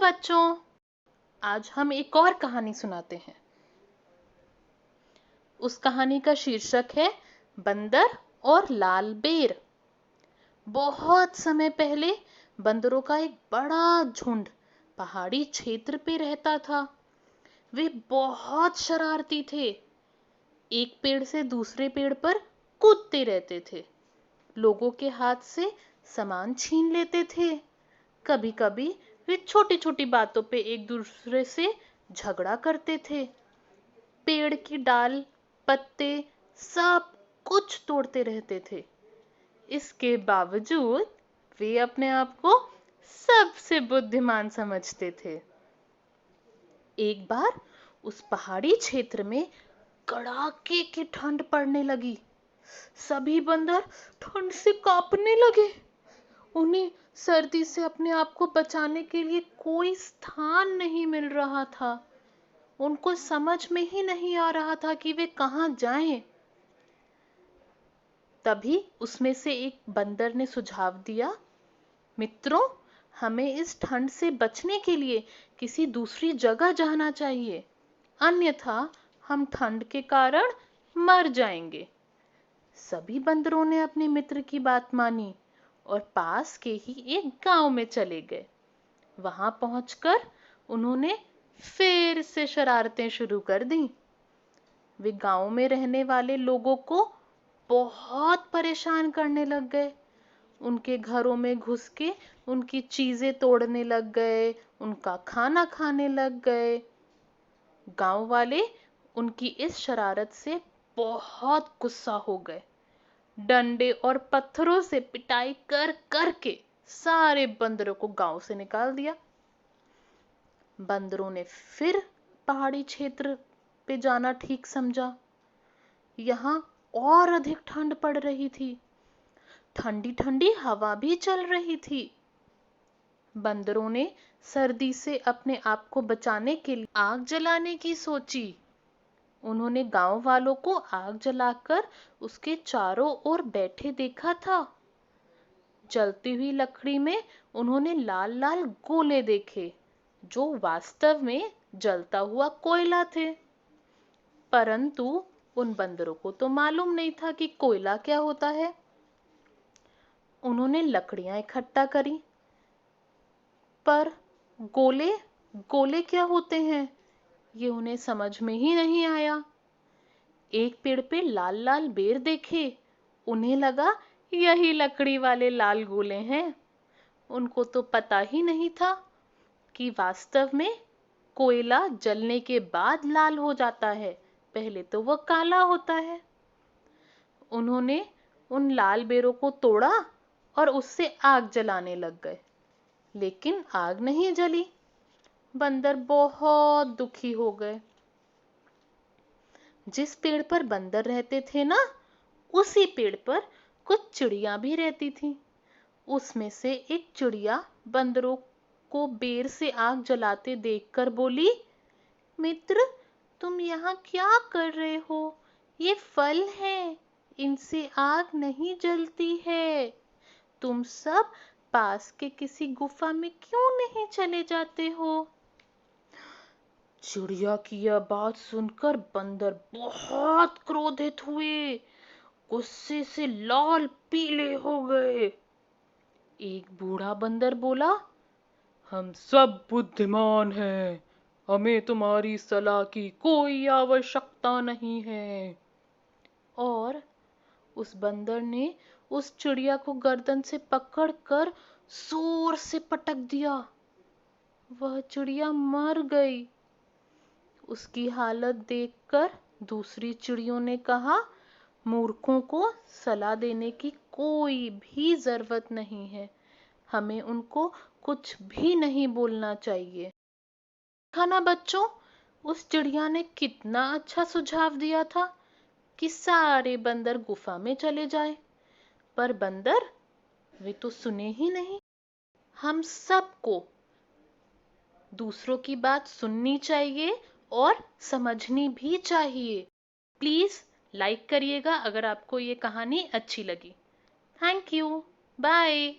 बच्चों, आज हम एक और कहानी सुनाते हैं। उस कहानी का शीर्षक है बंदर और लाल बेर। बहुत समय पहले बंदरों का एक बड़ा झुंड पहाड़ी क्षेत्र पे रहता था। वे बहुत शरारती थे। एक पेड़ से दूसरे पेड़ पर कूदते रहते थे। लोगों के हाथ से सामान छीन लेते थे। कभी कभी वे छोटी छोटी बातों पे एक दूसरे से झगड़ा करते थे। पेड़ की डाल, पत्ते, सब कुछ तोड़ते रहते थे। इसके बावजूद वे अपने आप को सबसे बुद्धिमान समझते थे। एक बार उस पहाड़ी क्षेत्र में कड़ाके की ठंड पड़ने लगी। सभी बंदर ठंड से कांपने लगे। उन्हें सर्दी से अपने आप को बचाने के लिए कोई स्थान नहीं मिल रहा था। उनको समझ में ही नहीं आ रहा था कि वे कहां जाएं। तभी उसमें से एक बंदर ने सुझाव दिया, मित्रों, हमें इस ठंड से बचने के लिए किसी दूसरी जगह जाना चाहिए, अन्यथा हम ठंड के कारण मर जाएंगे। सभी बंदरों ने अपने मित्र की बात मानी और पास के ही एक गांव में चले गए। वहां पहुंचकर उन्होंने फिर से शरारतें शुरू कर दी। वे गांव में रहने वाले लोगों को बहुत परेशान करने लग गए। उनके घरों में घुस के उनकी चीजें तोड़ने लग गए, उनका खाना खाने लग गए। गांव वाले उनकी इस शरारत से बहुत गुस्सा हो गए। डंडे और पत्थरों से पिटाई कर करके सारे बंदरों को गांव से निकाल दिया। बंदरों ने फिर पहाड़ी क्षेत्र पे जाना ठीक समझा। यहाँ और अधिक ठंड पड़ रही थी। ठंडी ठंडी हवा भी चल रही थी। बंदरों ने सर्दी से अपने आप को बचाने के लिए आग जलाने की सोची। उन्होंने गांव वालों को आग जलाकर उसके चारों ओर बैठे देखा था। जलती हुई लकड़ी में उन्होंने लाल लाल गोले देखे, जो वास्तव में जलता हुआ कोयला थे। परंतु उन बंदरों को तो मालूम नहीं था कि कोयला क्या होता है। उन्होंने लकड़ियां इकट्ठा करी, पर गोले गोले क्या होते हैं ये उन्हें समझ में ही नहीं आया। एक पेड़ पे लाल लाल बेर देखे। उन्हें लगा यही लकड़ी वाले लाल गोले हैं। उनको तो पता ही नहीं था कि वास्तव में कोयला जलने के बाद लाल हो जाता है, पहले तो वह काला होता है। उन्होंने उन लाल बेरों को तोड़ा और उससे आग जलाने लग गए, लेकिन आग नहीं जली। बंदर बहुत दुखी हो गए। जिस पेड़ पर बंदर रहते थे ना, उसी पेड़ पर कुछ चिड़िया भी रहती थी। उसमें से एक चिड़िया बंदरों को बेर से आग जलाते देखकर बोली, मित्र, तुम यहाँ क्या कर रहे हो? ये फल हैं, इनसे आग नहीं जलती है। तुम सब पास के किसी गुफा में क्यों नहीं चले जाते हो? चिड़िया की यह बात सुनकर बंदर बहुत क्रोधित हुए, गुस्से से लाल पीले हो गए। एक बूढ़ा बंदर बोला, हम सब बुद्धिमान हैं, हमें तुम्हारी सलाह की कोई आवश्यकता नहीं है। और उस बंदर ने उस चिड़िया को गर्दन से पकड़कर जोर से पटक दिया। वह चिड़िया मर गई। उसकी हालत देखकर दूसरी चिड़ियों ने कहा, मूर्खों को सलाह देने की कोई भी जरूरत नहीं है, हमें उनको कुछ भी नहीं बोलना चाहिए। देखा ना बच्चों, उस चिड़िया ने कितना अच्छा सुझाव दिया था कि सारे बंदर गुफा में चले जाएं, पर बंदर वे तो सुने ही नहीं। हम सबको दूसरों की बात सुननी चाहिए और समझनी भी चाहिए। प्लीज लाइक करिएगा अगर आपको ये कहानी अच्छी लगी। Thank you. बाय।